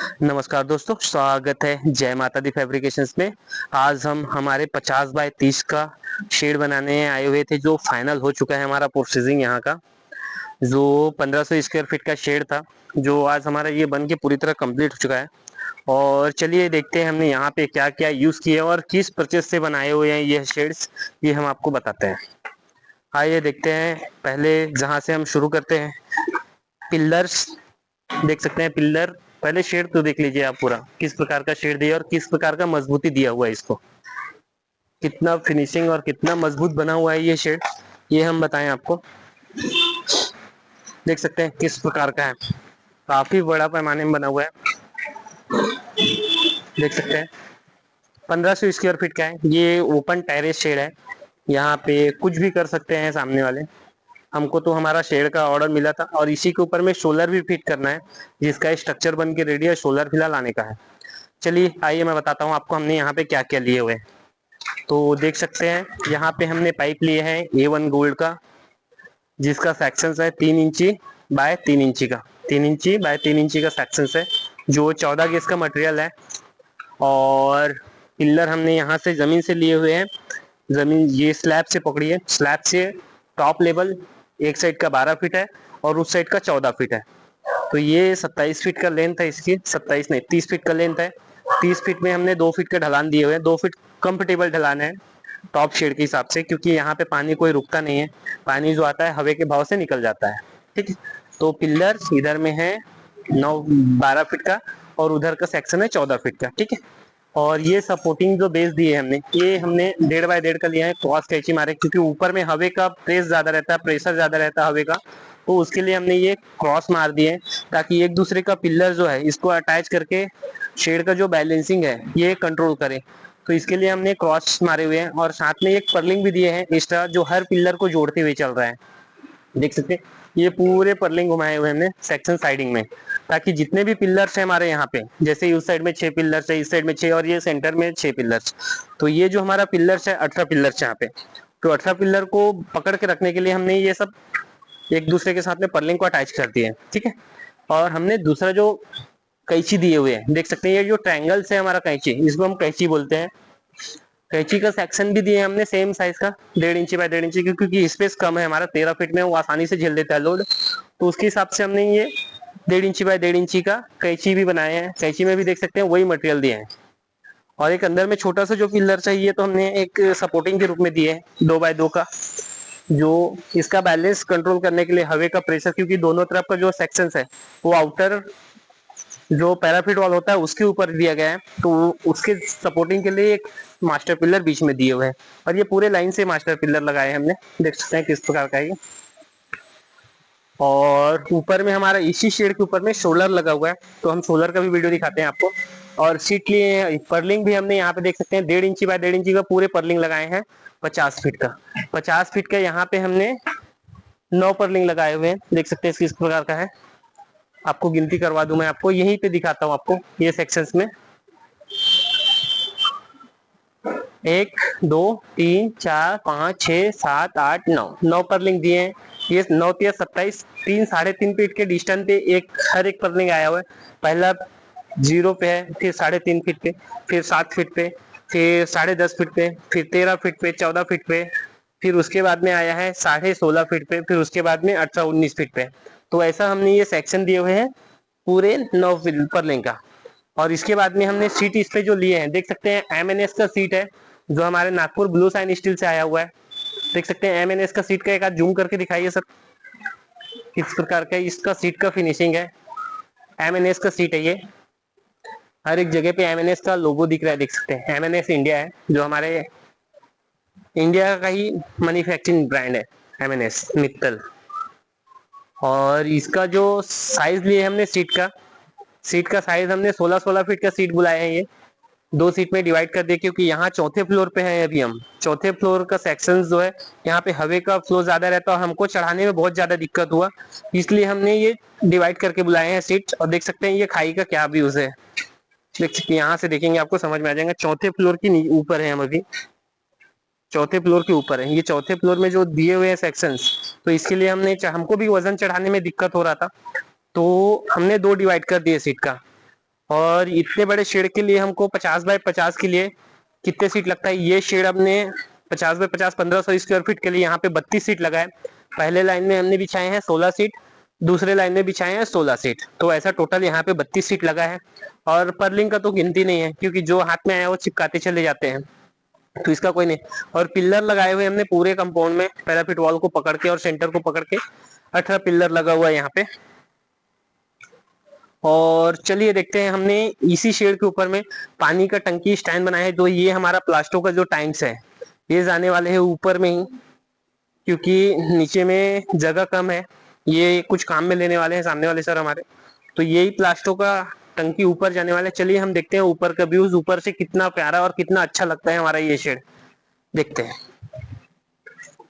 नमस्कार दोस्तों, स्वागत है जय माता दी फैब्रिकेशंस में। आज हम हमारे 50 बाय 30 का शेड बनाने आए हुए थे, जो फाइनल हो चुका है हमारा प्रोसेसिंग यहाँ का। जो 1500 स्क्वायर फीट का शेड था, जो आज हमारा ये बन के पूरी तरह कंप्लीट हो चुका है। और चलिए देखते हैं हमने यहाँ पे क्या क्या यूज़ किया और किस परचेज से बनाए हुए हैं ये शेड्स, ये हम आपको बताते हैं। आइए देखते हैं। पहले जहाँ से हम शुरू करते हैं, पिलर्स देख सकते हैं। पिलर पहले शेड तो देख लीजिए आप, पूरा किस प्रकार का शेड दिया और किस प्रकार का मजबूती दिया हुआ है इसको, कितना फिनिशिंग और कितना मजबूत बना हुआ है ये शेड, ये हम बताएं आपको। देख सकते हैं किस प्रकार का है, काफी बड़ा पैमाने में बना हुआ है। देख सकते हैं 1500 स्क्वायर फीट का है। ये ओपन टेरेस शेड है, यहाँ पे कुछ भी कर सकते हैं सामने वाले। हमको तो हमारा शेड का ऑर्डर मिला था और इसी के ऊपर में सोलर भी फिट करना है, जिसका स्ट्रक्चर बन के रेडी है। सोलर फिलहाल आने का है। चलिए आइए मैं बताता हूँ आपको हमने यहाँ पे क्या क्या लिए हुए हैं। तो देख सकते हैं यहाँ पे हमने पाइप लिए हैं A1 गोल्ड का, जिसका सेक्शन है 3 इंची बाय 3 इंची का। 3 इंची बाय 3 इंची का सेक्शन है, जो 14 गेज का मटेरियल है। और पिल्लर हमने यहाँ से जमीन से लिए हुए हैं। जमीन ये स्लैब से पकड़ी है, स्लैब से टॉप लेवल एक साइड का 12 फीट है और उस साइड का 14 फीट है। तो ये 27 फीट का लेंथ है इसकी, 27 नहीं 30 फीट का लेंथ है। 30 फीट में हमने 2 फीट का ढलान दिए हुए हैं। 2 फीट कंफर्टेबल ढलान है टॉप शेड के हिसाब से, क्योंकि यहाँ पे पानी कोई रुकता नहीं है। पानी जो आता है हवा के भाव से निकल जाता है। ठीक है, तो पिल्लर इधर में है 12 फीट का और उधर का सेक्शन है 14 फीट का। ठीक है, और ये सपोर्टिंग जो बेस दिए हमने, ये हमने 1.5 बाय 1.5 का लिया है। क्रॉस कैची मारे, क्योंकि ऊपर में हवे का प्रेस ज्यादा रहता है, प्रेशर ज्यादा रहता है हवे का, तो उसके लिए हमने ये क्रॉस मार दिए, ताकि एक दूसरे का पिलर जो है इसको अटैच करके शेड का जो बैलेंसिंग है ये कंट्रोल करे। तो इसके लिए हमने क्रॉस मारे हुए हैं और साथ में एक पर्लिंग भी दिए हैं एक्स्ट्रा, जो हर पिलर को जोड़ते हुए चल रहा है। देख सकते हैं ये पूरे पर्लिंग घुमाए हुए हमने सेक्शन साइडिंग में, ताकि जितने भी पिलर्स है हमारे यहाँ पे, जैसे उस साइड में 6 पिलर्स है, इस साइड में 6 और ये सेंटर में 6 पिलर्स, तो ये जो हमारा पिलर्स है 18 पिलर्स यहाँ पे। तो 18 पिलर को पकड़ के रखने के लिए हमने ये सब एक दूसरे के साथ में पर्लिंग को अटैच कर दिए। ठीक है, और हमने दूसरा जो कैंची दिए हुए हैं, देख सकते हैं ये जो ट्रायंगल है हमारा कैंची, इसको हम कैंची बोलते हैं। कैंची का सेक्शन भी दिए हमने सेम साइज का, 1.5 इंची बाय 1.5 इंची, क्योंकि स्पेस कम है हमारा, 13 फीट में वो आसानी से झेल देता है लोड। तो उसके हिसाब से हमने ये 1.5 इंची बाय 1.5 इंची का कैंची भी बनाए हैं। कैंची में भी देख सकते हैं वही मटेरियल दिए हैं। और एक अंदर में छोटा सा जो पिलर चाहिए, तो हमने एक सपोर्टिंग के रूप में दिए है 2 बाय 2 का, जो इसका बैलेंस कंट्रोल करने के लिए हवे का प्रेशर, क्योंकि दोनों तरफ का जो सेक्शन है वो आउटर जो पैराफिट वॉल होता है उसके ऊपर दिया गया है, तो उसके सपोर्टिंग के लिए एक मास्टर पिलर बीच में दिए हुए हैं। और ये पूरे लाइन से मास्टर पिलर लगाए हैं हमने, देख सकते हैं किस प्रकार का है ये। और ऊपर में हमारा इसी शेड के ऊपर में सोलर लगा हुआ है, तो हम सोलर का भी वीडियो दिखाते हैं आपको। और सीट लिए हैं, पर्लिंग भी हमने यहाँ पे देख सकते हैं 1.5 इंची बाय 1.5 इंची का पूरे पर्लिंग लगाए हैं। 50 फीट का, 50 फीट का यहाँ पे हमने 9 पर्लिंग लगाए हुए हैं। देख सकते हैं किस प्रकार का है, आपको गिनती करवा दूं मैं, आपको यहीं पे दिखाता हूँ आपको ये सेक्शंस में। 1 2 3 4 5 6 7 8 9, 9 पर्लिंग दिए हैं। ये 9 या 27, 3 3.5 फीट के डिस्टेंस पे एक हर एक पर्लिंग आया हुआ है। पहला 0 पे है, फिर 3.5 फीट पे, फिर 7 फीट पे, फिर 10.5 फीट पे, फिर 13 फीट पे, 14 फीट पे, फिर उसके बाद में आया है 16.5 फीट पे, फिर उसके बाद में 18-19 फीट पे। तो ऐसा हमने ये सेक्शन दिए हुए हैं पूरे 9 पर्लिंग का। और इसके बाद में हमने सीट इस पे जो लिए हैं, देख सकते हैं MNS का सीट है, जो हमारे नागपुर ब्लू साइन स्टील से आया हुआ है। देख सकते हैं MNS का सीट का, एक आध जूम करके दिखाइए सर किस प्रकार का इसका सीट का फिनिशिंग है। MNS का सीट है ये, हर एक जगह पे MNS का लोगो दिख रहा है, देख सकते हैं MNS इंडिया है, जो हमारे इंडिया का ही मैन्युफैक्चरिंग ब्रांड है MNS मित्तल। और इसका जो साइज लिए हमने सीट का साइज हमने 16-16 फीट का सीट बुलाया है। ये 2 सीट में डिवाइड कर दिया, क्योंकि यहाँ चौथे फ्लोर पे है अभी हम। चौथे फ्लोर का सेक्शन जो है, यहाँ पे हवे का फ्लो ज्यादा रहता है और हमको चढ़ाने में बहुत ज्यादा दिक्कत हुआ, इसलिए हमने ये डिवाइड करके बुलाए हैं सीट। और देख सकते हैं ये खाई का क्या व्यूज है, देख सकते हैं यहाँ से देखेंगे आपको समझ में आ जाएगा। चौथे फ्लोर की ऊपर है हम अभी, चौथे फ्लोर के ऊपर है। ये चौथे फ्लोर में जो दिए हुए हैं सेक्शंस, तो इसके लिए हमको भी वजन चढ़ाने में दिक्कत हो रहा था, तो हमने 2 डिवाइड कर दिए सीट का। और इतने बड़े शेड के लिए हमको 50 बाय 50 के लिए कितने सीट लगता है, ये शेड हमने 50 बाय 50 1500 स्क्वायर फीट के लिए यहाँ पे 32 सीट लगाए। पहले लाइन में हमने बिछाए हैं 16 सीट, दूसरे लाइन में बिछाए हैं 16 सीट, तो ऐसा टोटल यहाँ पे 32 सीट लगा है। और पर्लिंग का तो गिनती नहीं है, क्योंकि जो हाथ में आया वो चिपकाते चले जाते हैं, तो इसका कोई नहीं। और पिल्लर लगाए हुए हमने पूरे कंपाउंड में, पैराफिट वॉल को पकड़ के और सेंटर को पकड़ के 18 पिल्लर लगा हुआ है यहाँ पे। और चलिए देखते हैं, हमने इसी शेड के ऊपर में पानी का टंकी स्टैंड बनाया है। तो ये हमारा प्लास्टो का जो टैंक्स है ये जाने वाले हैं ऊपर में ही, क्योंकि नीचे में जगह कम है। ये कुछ काम में लेने वाले हैं सामने वाले सर हमारे, तो यही प्लास्टो का टंकी ऊपर जाने वाले। चलिए हम देखते हैं ऊपर का व्यूज, ऊपर से कितना प्यारा और कितना अच्छा लगता है हमारा ये शेड, देखते हैं।